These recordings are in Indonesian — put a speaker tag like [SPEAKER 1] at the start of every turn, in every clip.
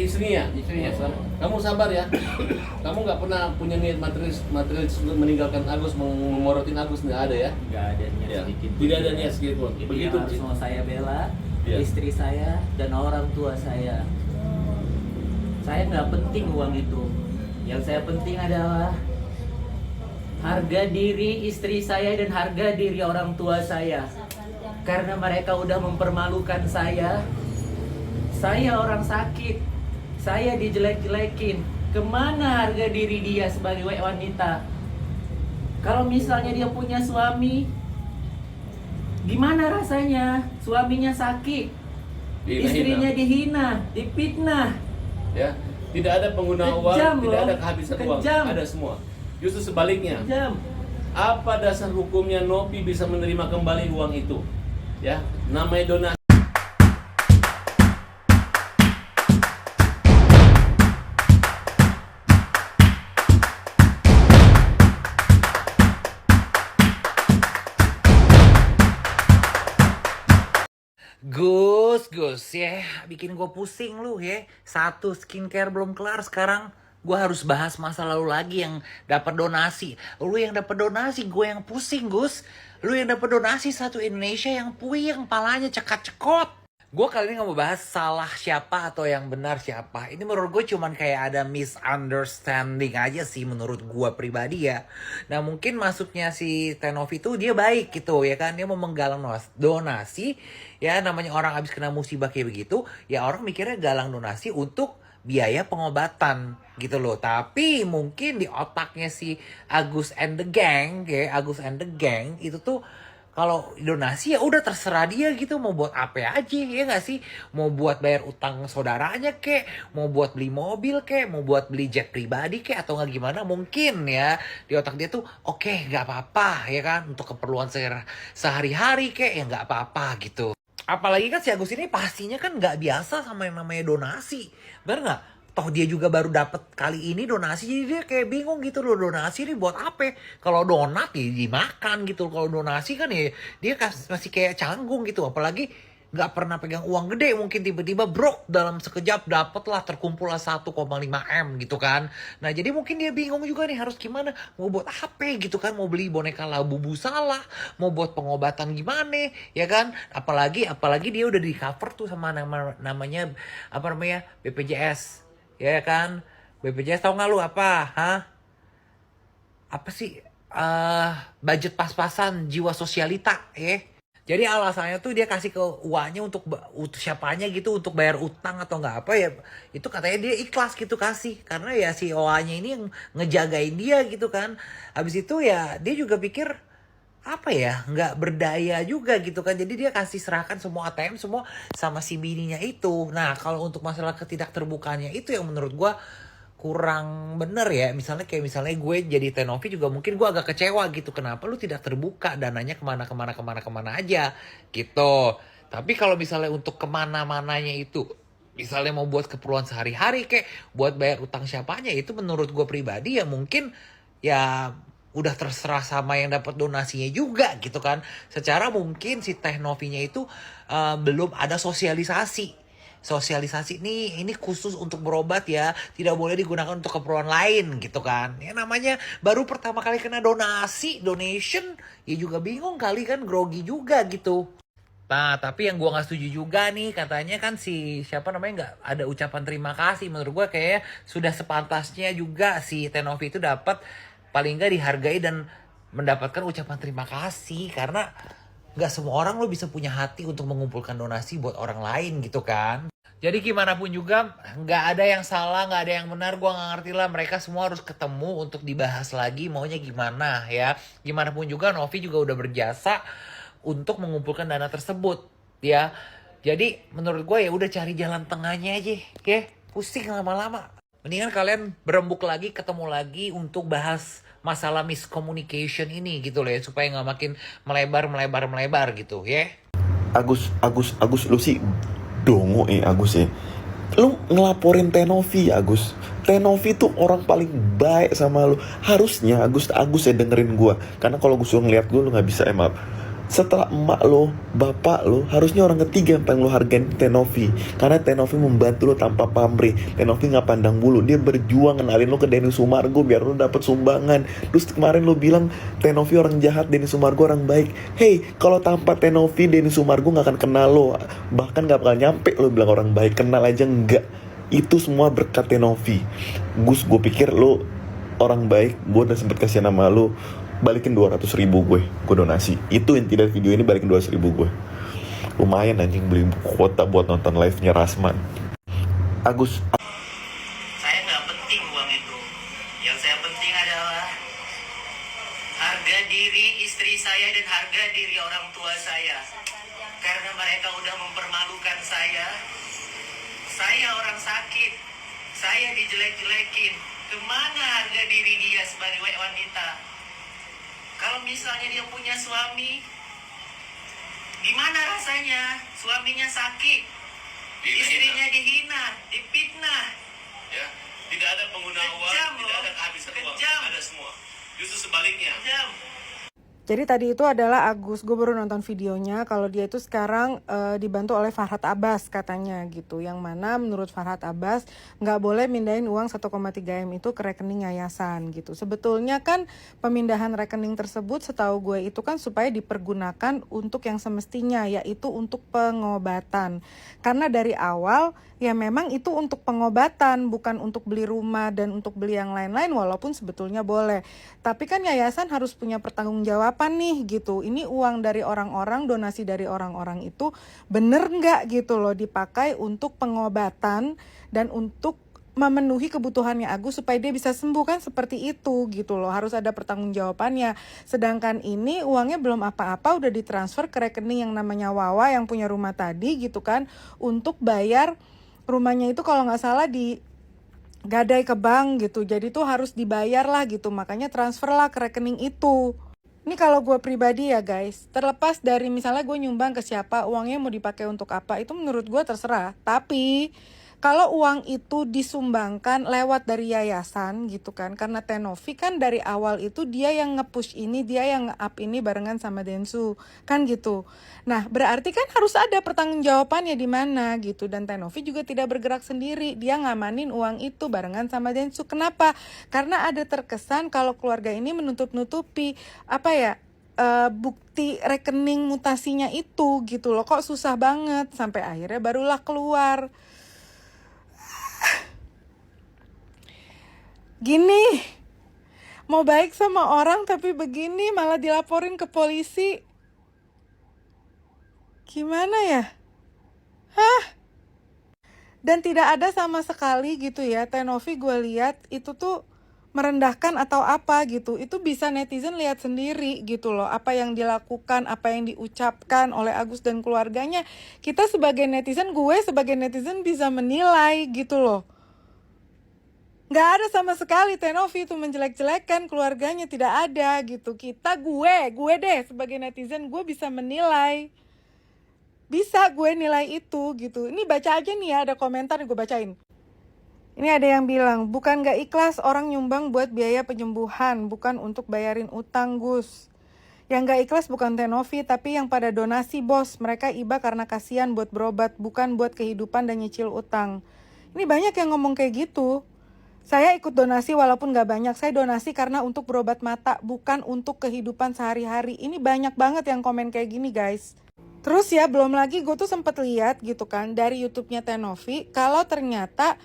[SPEAKER 1] istrinya. Kamu sabar ya. Kamu nggak pernah punya niat materialis untuk meninggalkan Agus, memorotin Agus, nggak ada ya?
[SPEAKER 2] Nggak ada niat
[SPEAKER 1] Ya.
[SPEAKER 2] sedikit.
[SPEAKER 1] Tidak ada niat sedikit pun.
[SPEAKER 2] Itu
[SPEAKER 1] Begitu.
[SPEAKER 2] yang harus mau saya bela,
[SPEAKER 1] Ya.
[SPEAKER 2] istri saya dan orang tua saya. Saya nggak penting uang itu. Yang saya penting adalah harga diri istri saya dan harga diri orang tua saya. Karena mereka udah mempermalukan saya. Saya orang sakit. Saya dijelek-jelekin. Kemana harga diri dia sebagai wanita? Kalau misalnya dia punya suami, gimana rasanya? Suaminya sakit, istrinya dihina, difitnah.
[SPEAKER 1] Ya, tidak ada pengguna uang,
[SPEAKER 2] Kejam
[SPEAKER 1] tidak
[SPEAKER 2] loh.
[SPEAKER 1] ada kehabisan uang,
[SPEAKER 2] Kejam.
[SPEAKER 1] ada semua. Justru sebaliknya.
[SPEAKER 2] Jam.
[SPEAKER 1] Apa dasar hukumnya Novi bisa menerima kembali uang itu? Ya, namanya donasi.
[SPEAKER 3] Gus ya, bikin gue pusing lu ya. Satu skincare belum kelar, sekarang gue harus bahas masa lalu lagi yang dapat donasi. Lu yang dapat donasi, gue yang pusing Gus. Lu yang dapat donasi satu Indonesia yang puyeng, palanya cekat-cekot. Gue kali ini gak mau bahas salah siapa atau yang benar siapa. Ini menurut gue cuman kayak ada misunderstanding aja sih menurut gue pribadi ya. Nah mungkin masuknya si Tenovi tuh dia baik gitu ya kan. Dia mau menggalang donasi. Ya namanya orang habis kena musibah kayak begitu. Ya orang mikirnya galang donasi untuk biaya pengobatan gitu loh. Tapi mungkin di otaknya si Agus and the Gang ya. Agus and the Gang itu tuh kalau donasi ya udah terserah dia gitu, mau buat apa aja ya nggak sih, mau buat bayar utang saudaranya kek, mau buat beli mobil kek, mau buat beli jet pribadi kek, atau nggak gimana, mungkin ya di otak dia tuh oke, nggak apa-apa ya kan, untuk keperluan sehari-hari kek ya nggak apa-apa gitu. Apalagi kan si Agus ini pastinya kan nggak biasa sama yang namanya donasi, bener nggak? Toh dia juga baru dapat kali ini donasi, jadi dia kayak bingung gitu loh, donasi ini buat apa? Kalau donat ya dimakan gitu, kalau donasi kan ya dia masih kayak canggung gitu, apalagi nggak pernah pegang uang gede, mungkin tiba-tiba brok dalam sekejap dapatlah terkumpul 1,5 M gitu kan. Nah jadi mungkin dia bingung juga nih harus gimana, mau buat apa gitu kan, mau beli boneka Labubu salah, mau buat pengobatan gimana ya kan, apalagi dia udah di cover tuh sama namanya BPJS. Ya kan, BPJS tahu nggak lu apa? Apa sih? Budget pas-pasan jiwa sosialita ya. Jadi alasannya tuh dia kasih ke uangnya untuk siapanya gitu, untuk bayar utang atau nggak apa ya. Itu katanya dia ikhlas gitu kasih. Karena ya si OA-nya ini yang ngejagain dia gitu kan. Habis itu ya dia juga pikir apa ya, nggak berdaya juga gitu kan, jadi dia kasih serahkan semua ATM semua sama si bininya itu. Nah kalau untuk masalah ketidakterbukanya itu yang menurut gue kurang bener ya. Misalnya gue jadi Tenovi juga mungkin gue agak kecewa gitu, kenapa lu tidak terbuka dananya kemana aja gitu. Tapi kalau misalnya untuk kemana-mananya itu, misalnya mau buat keperluan sehari-hari kayak buat bayar utang siapanya, itu menurut gue pribadi ya mungkin ya udah terserah sama yang dapat donasinya juga gitu kan. Secara mungkin si Tenovinya itu belum ada sosialisasi ini khusus untuk berobat ya, tidak boleh digunakan untuk keperluan lain gitu kan. Ya namanya baru pertama kali kena donation ya juga bingung kali kan, grogi juga gitu. Nah tapi yang gue gak setuju juga nih, katanya kan si siapa namanya nggak ada ucapan terima kasih. Menurut gue kayaknya sudah sepantasnya juga si Tenovi itu dapat paling nggak dihargai dan mendapatkan ucapan terima kasih, karena nggak semua orang lo bisa punya hati untuk mengumpulkan donasi buat orang lain gitu kan. Jadi gimana pun juga nggak ada yang salah, nggak ada yang benar, gue nggak ngerti lah. Mereka semua harus ketemu untuk dibahas lagi maunya gimana ya. Gimana pun juga Novi juga udah berjasa untuk mengumpulkan dana tersebut ya. Jadi menurut gue ya udah cari jalan tengahnya aja ya, pusing lama-lama. Mendingan kalian berembuk lagi, ketemu lagi untuk bahas masalah miscommunication ini gitu loh ya, supaya nggak makin melebar gitu ya.
[SPEAKER 4] Agus, lu sih dongo Agus ya. Lu ngelaporin Tenovi Agus. Tenovi tuh orang paling baik sama lu. Harusnya Agus ya dengerin gua. Karena kalau Gus ngeliat gua lu nggak bisa Setelah emak lo, bapak lo, harusnya orang ketiga yang paling lo hargain Tenovi. Karena Tenovi membantu lo tanpa pamrih. Tenovi nggak pandang bulu, dia berjuang kenalin lo ke Denny Sumargo biar lo dapet sumbangan. Terus kemarin lo bilang Tenovi orang jahat, Denny Sumargo orang baik. Hey, kalau tanpa Tenovi, Denny Sumargo nggak akan kenal lo. Bahkan nggak bakal nyampe lo bilang orang baik, kenal aja nggak. Itu semua berkat Tenovi. Gus, gue pikir lo orang baik, gue udah sempet kasih nama lo, balikin 200.000 gue donasi. Itu inti dari video ini, balikin 200.000 gue. Lumayan anjing beli kuota buat nonton live-nya Rasman. Agus.
[SPEAKER 2] Saya nggak penting uang itu. Yang saya penting adalah harga diri istri saya dan harga diri orang tua saya. Karena mereka udah mempermalukan saya. Saya orang sakit. Saya dijelek-jelekin. Kemana harga diri dia sebagai wanita? Kalau misalnya dia punya suami, gimana rasanya? Suaminya sakit, istrinya dihina, difitnah.
[SPEAKER 1] Ya, tidak ada pengguna uang,
[SPEAKER 2] Kejam,
[SPEAKER 1] tidak ada
[SPEAKER 2] loh.
[SPEAKER 1] kehabisan uang,
[SPEAKER 2] Kejam.
[SPEAKER 1] ada semua. Justru sebaliknya.
[SPEAKER 2] Kejam.
[SPEAKER 5] Jadi tadi itu adalah Agus, gue baru nonton videonya, kalau dia itu sekarang dibantu oleh Farhad Abbas katanya gitu. Yang mana menurut Farhad Abbas nggak boleh mindahin uang 1,3 M itu ke rekening yayasan gitu. Sebetulnya kan pemindahan rekening tersebut setahu gue itu kan supaya dipergunakan untuk yang semestinya, yaitu untuk pengobatan. Karena dari awal ya memang itu untuk pengobatan, bukan untuk beli rumah dan untuk beli yang lain-lain, walaupun sebetulnya boleh. Tapi kan yayasan harus punya pertanggungjawaban nih gitu. Ini uang dari orang-orang, donasi dari orang-orang itu bener nggak gitu loh dipakai untuk pengobatan dan untuk memenuhi kebutuhannya Agus supaya dia bisa sembuh, kan seperti itu gitu loh. Harus ada pertanggungjawabannya. Sedangkan ini uangnya belum apa-apa udah ditransfer ke rekening yang namanya Wawa yang punya rumah tadi gitu kan, untuk bayar rumahnya itu kalau nggak salah di gadai ke bank gitu. Jadi tuh harus dibayar lah gitu. Makanya transfer lah ke rekening itu. Ini kalau gue pribadi ya guys, terlepas dari misalnya gue nyumbang ke siapa, uangnya mau dipakai untuk apa, itu menurut gue terserah. Tapi kalau uang itu disumbangkan lewat dari yayasan gitu kan, karena Tenovi kan dari awal itu dia yang nge-push ini, dia yang nge-up ini barengan sama Densu kan gitu. Nah berarti kan harus ada pertanggungjawabannya di mana gitu. Dan Tenovi juga tidak bergerak sendiri, dia ngamanin uang itu barengan sama Densu. Kenapa? Karena ada terkesan kalau keluarga ini menutup-nutupi apa ya, bukti rekening mutasinya itu gitu loh. Kok susah banget sampai akhirnya barulah keluar. Gini, mau baik sama orang tapi begini malah dilaporin ke polisi. Gimana ya? Hah? Dan tidak ada sama sekali gitu ya, Tenovi gue lihat itu tuh merendahkan atau apa gitu. Itu bisa netizen lihat sendiri gitu loh, apa yang dilakukan, apa yang diucapkan oleh Agus dan keluarganya. Kita sebagai netizen, gue sebagai netizen bisa menilai gitu loh. Nggak ada sama sekali Tenovi itu menjelek-jelekan keluarganya, tidak ada gitu. Gue deh sebagai netizen, gue bisa menilai. Bisa gue nilai itu gitu. Ini baca aja nih ya, ada komentar gue bacain. Ini ada yang bilang, bukan gak ikhlas orang nyumbang buat biaya penyembuhan, bukan untuk bayarin utang Gus. Yang gak ikhlas bukan Tenovi, tapi yang pada donasi bos. Mereka iba karena kasihan buat berobat, bukan buat kehidupan dan nyicil utang. Ini banyak yang ngomong kayak gitu. Saya ikut donasi walaupun gak banyak. Saya donasi karena untuk berobat mata, bukan untuk kehidupan sehari-hari. Ini banyak banget yang komen kayak gini guys. Terus ya belum lagi gue tuh sempet lihat gitu kan dari YouTube-nya Tenovi, kalau ternyata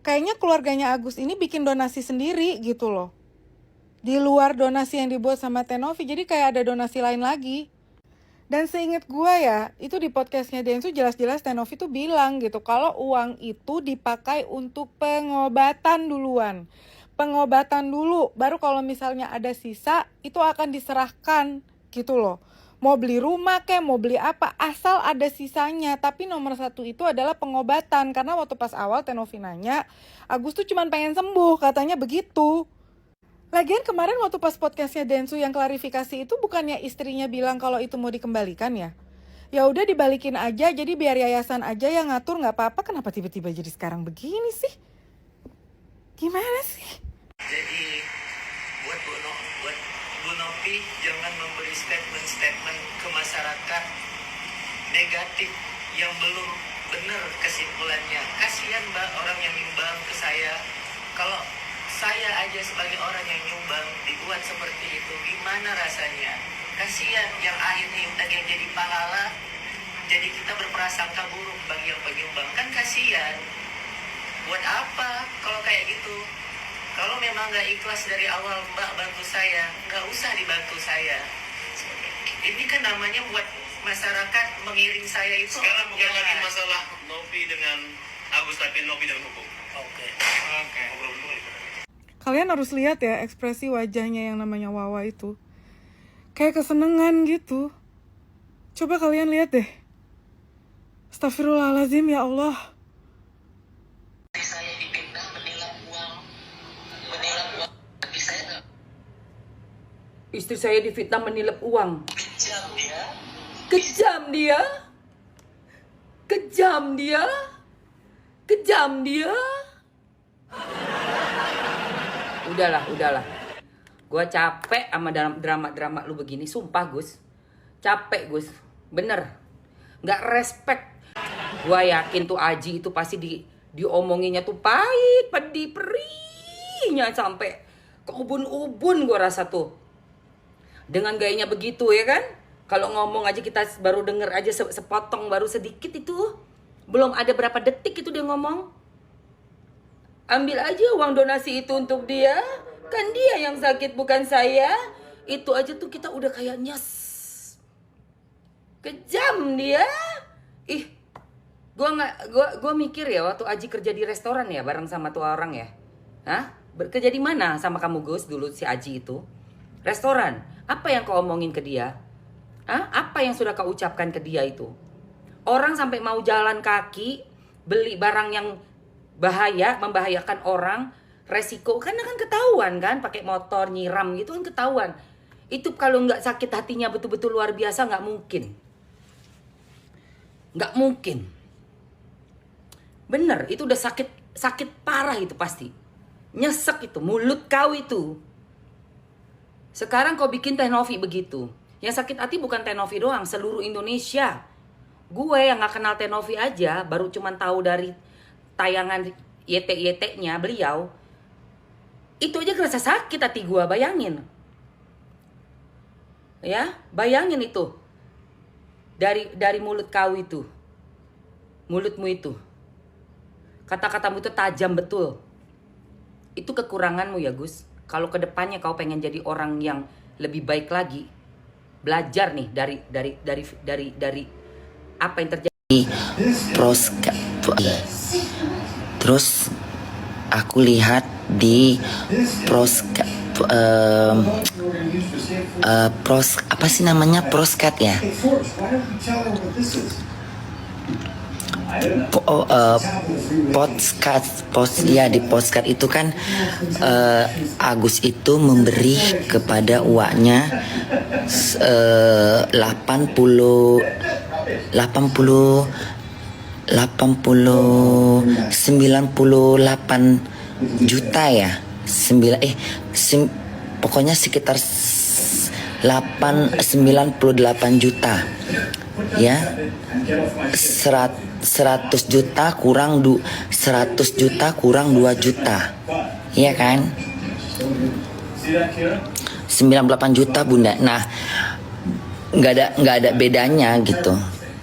[SPEAKER 5] kayaknya keluarganya Agus ini bikin donasi sendiri gitu loh. Di luar donasi yang dibuat sama Tenovi, jadi kayak ada donasi lain lagi. Dan seingat gue ya, itu di podcastnya Densu jelas-jelas Tenovi tuh bilang gitu, kalau uang itu dipakai untuk pengobatan duluan. Pengobatan dulu, baru kalau misalnya ada sisa, itu akan diserahkan gitu loh. Mau beli rumah kek, mau beli apa, asal ada sisanya. Tapi nomor satu itu adalah pengobatan. Karena waktu pas awal Tenovi nanya, Agus tuh cuma pengen sembuh, katanya begitu. Lagian kemarin waktu pas podcastnya Densu yang klarifikasi itu bukannya istrinya bilang kalau itu mau dikembalikan ya? Ya udah dibalikin aja, jadi biar yayasan aja yang ngatur, nggak apa-apa. Kenapa tiba-tiba jadi sekarang begini sih? Gimana sih?
[SPEAKER 2] Jadi buat Novi jangan memberi statement-statement ke masyarakat negatif yang belum benar kesimpulannya. Kasihan Mbak orang yang nyumbang ke saya. Kalau saya aja sebagai orang yang nyumbang dibuat seperti itu, gimana rasanya? Kasihan yang akhirnya tadi yang jadi pahala, jadi kita berprasangka buruk bagi yang penyumbang. Kan kasihan. Buat apa kalau kayak gitu? Kalau memang nggak ikhlas dari awal Mbak bantu saya, nggak usah dibantu saya. Ini kan namanya buat masyarakat mengiring saya itu.
[SPEAKER 1] Sekarang bukan lagi masalah Novi dengan Agus, tapi Novi dengan hukum.
[SPEAKER 2] Oke.
[SPEAKER 5] Kalian harus lihat ya ekspresi wajahnya yang namanya Wawa itu. Kayak kesenengan gitu. Coba kalian lihat deh. Astagfirullahaladzim, ya Allah.
[SPEAKER 2] Saya dipitnah menilap uang, tapi saya nggak.
[SPEAKER 6] Istri saya difitnah menilap uang.
[SPEAKER 2] Kejam dia.
[SPEAKER 6] Kejam dia. Kejam dia. Kejam dia. Udahlah. Gua capek sama drama-drama lu begini. Sumpah, Gus. Capek, Gus. Bener. Nggak respect. Gua yakin tuh Aji itu pasti diomonginnya tuh pahit, pedih, perihnya sampai ke ubun-ubun gua rasa tuh. Dengan gayanya begitu ya kan? Kalau ngomong aja kita baru denger aja sepotong baru sedikit itu. Belum ada berapa detik itu dia ngomong. Ambil aja uang donasi itu untuk dia. Kan dia yang sakit bukan saya. Itu aja tuh kita udah kayak nyes. Kejam dia. Ih. Gua mikir ya waktu Aji kerja di restoran ya bareng sama tuh orang ya. Hah? Kerja di mana sama kamu Gus dulu si Aji itu? Restoran. Apa yang kau omongin ke dia? Hah? Apa yang sudah kau ucapkan ke dia itu? Orang sampai mau jalan kaki, beli barang yang bahaya, membahayakan orang, resiko. Karena kan ketahuan kan, pakai motor, nyiram gitu kan ketahuan. Itu kalau nggak sakit hatinya betul-betul luar biasa nggak mungkin. Nggak mungkin. Bener, itu udah sakit parah itu pasti. Nyesek itu, mulut kau itu. Sekarang kau bikin Teh Novi begitu. Yang sakit hati bukan Teh Novi doang, seluruh Indonesia. Gue yang gak kenal Teh Novi aja, baru cuman tahu dari tayangan YT-YT-nya beliau. Itu aja kerasa sakit hati gue, bayangin. Ya, bayangin itu. Dari mulut kau itu. Mulutmu itu. Kata-katamu itu tajam betul. Itu kekuranganmu ya Gus. Kalau kedepannya kau pengen jadi orang yang lebih baik lagi, belajar nih dari apa yang terjadi.
[SPEAKER 7] Terus aku lihat di apa sih namanya proskat ya? Di podcast itu kan Agus itu memberi kepada uaknya 98 juta ya. Pokoknya sekitar 98 juta. Ya. 100 juta kurang 100 juta kurang 2 juta. Iya kan? 98 juta Bunda. Nah, nggak ada bedanya gitu.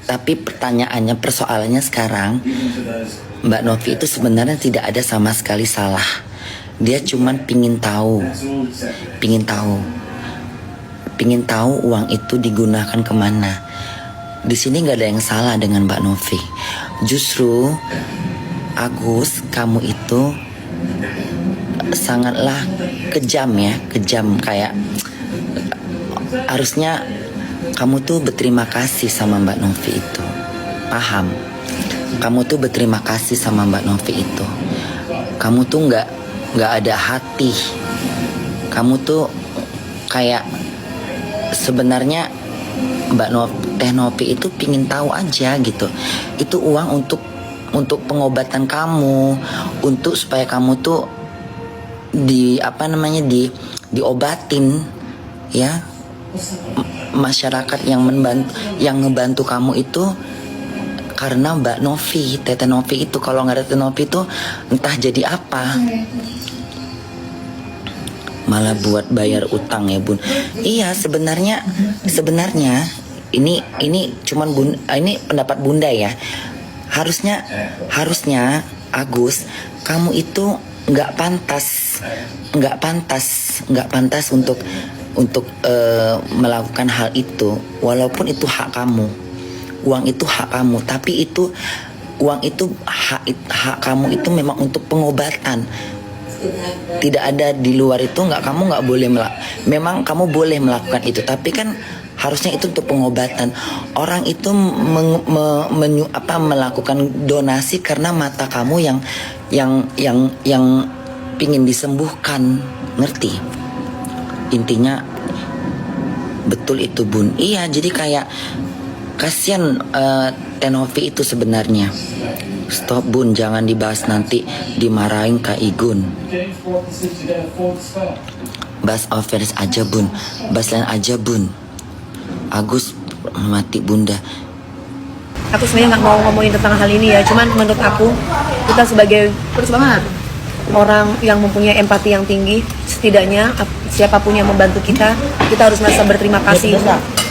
[SPEAKER 7] Tapi pertanyaannya, persoalannya sekarang, Mbak Novi itu sebenarnya tidak ada sama sekali salah. Dia cuman pingin tahu uang itu digunakan kemana. Di sini nggak ada yang salah dengan Mbak Novi. Justru Agus, kamu itu sangatlah kejam ya, kejam kayak harusnya kamu tuh berterima kasih sama Mbak Novi itu. Paham? Kamu tuh berterima kasih sama Mbak Novi itu. Kamu tuh nggak ada hati. Kamu tuh kayak sebenarnya Teh Novi itu pingin tahu aja gitu. Itu uang untuk pengobatan kamu, untuk supaya kamu tuh diobatin ya masyarakat yang ngebantu kamu itu karena Mbak Novi, Tete Novi itu. Kalau nggak ada Tete Novi itu entah jadi apa. Malah buat bayar utang ya bun. Iya sebenarnya ini cuman ini pendapat bunda ya. Harusnya Agus, kamu itu nggak pantas untuk melakukan hal itu. Walaupun itu hak kamu, uang itu hak kamu, tapi uang itu hak kamu itu memang untuk pengobatan. Tidak ada di luar itu, kamu nggak boleh memang kamu boleh melakukan itu, tapi kan harusnya itu untuk pengobatan. Orang itu melakukan donasi karena mata kamu yang pingin disembuhkan, ngerti? Intinya betul itu bun. Iya, jadi kayak kasihan Tenovi itu sebenarnya. Stop bun, jangan dibahas, nanti dimarahin Kak Igun. Bahas offers aja bun, bahas lain aja bun. Agus mati bunda.
[SPEAKER 8] Aku sebenarnya nggak mau ngomongin tentang hal ini ya, cuman menurut aku kita sebagai orang yang mempunyai empati yang tinggi, setidaknya siapapun yang membantu kita harus merasa berterima kasih.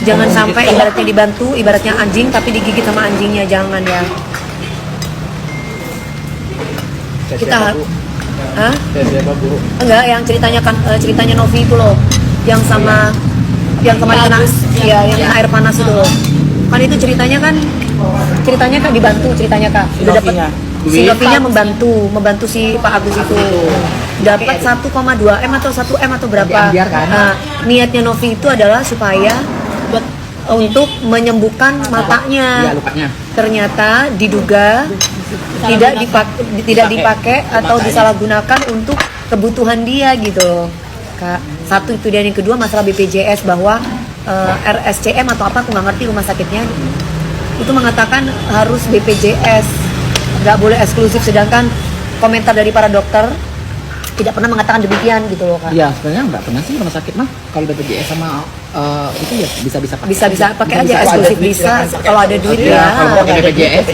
[SPEAKER 8] Jangan sampai ibaratnya dibantu, ibaratnya anjing tapi digigit sama anjingnya, jangan ya. Kita enggak, yang ceritanya Novi itu loh, yang kemarin kena yang kena air panas itu loh. Kan itu ceritanya kan dibantu Kak. Udah dapat si Novinya membantu si Pak Agus itu. Dapat 1,2 M atau 1 M atau berapa. Nah, niatnya Novi itu adalah supaya untuk menyembuhkan matanya. Ternyata diduga tidak dipakai atau disalahgunakan untuk kebutuhan dia gitu, Kak. Satu itu, dan yang kedua masalah BPJS, bahwa RSCM atau apa aku nggak ngerti rumah sakitnya itu mengatakan harus BPJS, nggak boleh eksklusif, sedangkan komentar dari para dokter tidak pernah mengatakan demikian gitu loh, Kak.
[SPEAKER 2] Iya, sebenarnya nggak pernah sih rumah sakit mah kalau BPJS sama itu ya bisa
[SPEAKER 8] pakai aja eksklusif, bisa kalau ada duit ya.
[SPEAKER 2] Kalau pakai BPJS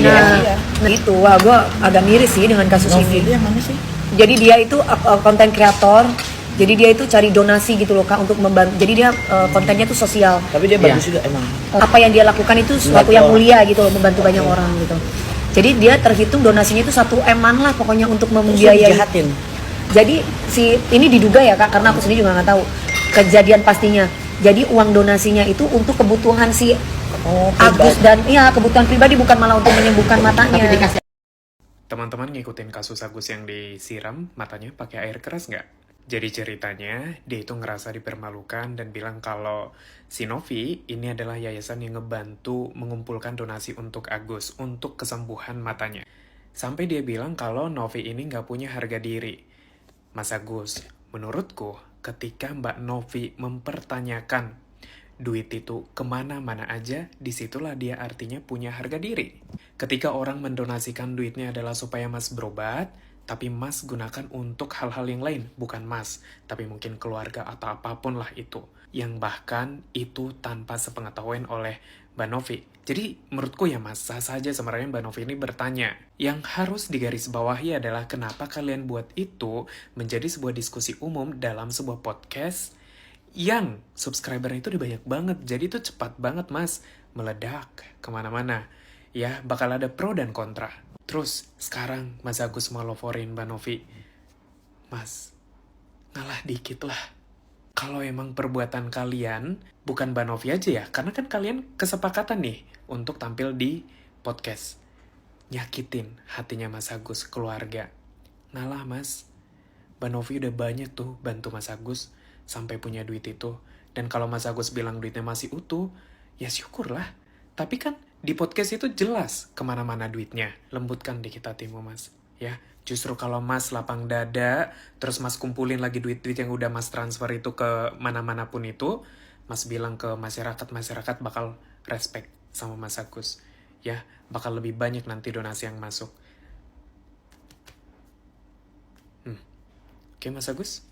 [SPEAKER 8] nah itu, wah gue agak miris sih dengan kasus ini. Jadi dia itu konten kreator, jadi dia itu cari donasi gitu loh, Kak, untuk membantu. Jadi dia kontennya tuh sosial. Tapi dia bagus juga emang. Apa yang dia lakukan itu sesuatu yang mulia gitu loh, membantu banyak orang gitu. Jadi dia terhitung donasinya itu 1 M-an lah pokoknya untuk membiayai. Jadi ini diduga ya, Kak, karena aku sendiri juga nggak tahu kejadian pastinya. Jadi uang donasinya itu untuk kebutuhan si Agus dan kebutuhan pribadi, bukan malah untuk menyembuhkan matanya.
[SPEAKER 9] Teman-teman ngikutin kasus Agus yang disiram matanya pakai air keras nggak? Jadi ceritanya, dia itu ngerasa dipermalukan dan bilang kalau si Novi ini adalah yayasan yang ngebantu mengumpulkan donasi untuk Agus, untuk kesembuhan matanya. Sampai dia bilang kalau Novi ini nggak punya harga diri. Mas Agus, menurutku ketika Mbak Novi mempertanyakan duit itu kemana-mana aja, disitulah dia artinya punya harga diri. Ketika orang mendonasikan duitnya adalah supaya Mas berobat, tapi Mas gunakan untuk hal-hal yang lain, bukan Mas, tapi mungkin keluarga atau apapun lah itu. Yang bahkan itu tanpa sepengetahuan oleh Mbak Novi. Jadi menurutku ya Mas, sah saja sebenarnya Mbak Novi ini bertanya. Yang harus digarisbawahi adalah kenapa kalian buat itu menjadi sebuah diskusi umum dalam sebuah podcast yang subscribernya itu udah banyak banget. Jadi itu cepat banget Mas, meledak kemana-mana. Ya, bakal ada pro dan kontra. Terus sekarang Mas Agus mau lovorin Mbak Novi. Mas, ngalah dikit lah. Kalau emang perbuatan kalian, bukan Mbak Novi aja ya, karena kan kalian kesepakatan nih untuk tampil di podcast. Nyakitin hatinya Mas Agus, keluarga. Ngalah Mas, Mbak Novi udah banyak tuh bantu Mas Agus sampai punya duit itu. Dan kalau Mas Agus bilang duitnya masih utuh, ya syukurlah. Tapi kan di podcast itu jelas kemana-mana duitnya. Lembutkan dikit hatimu Mas, ya. Justru kalau Mas lapang dada, terus Mas kumpulin lagi duit-duit yang udah Mas transfer itu ke mana-mana pun itu, Mas bilang ke masyarakat bakal respect sama Mas Agus. Ya, bakal lebih banyak nanti donasi yang masuk. Oke Mas Agus?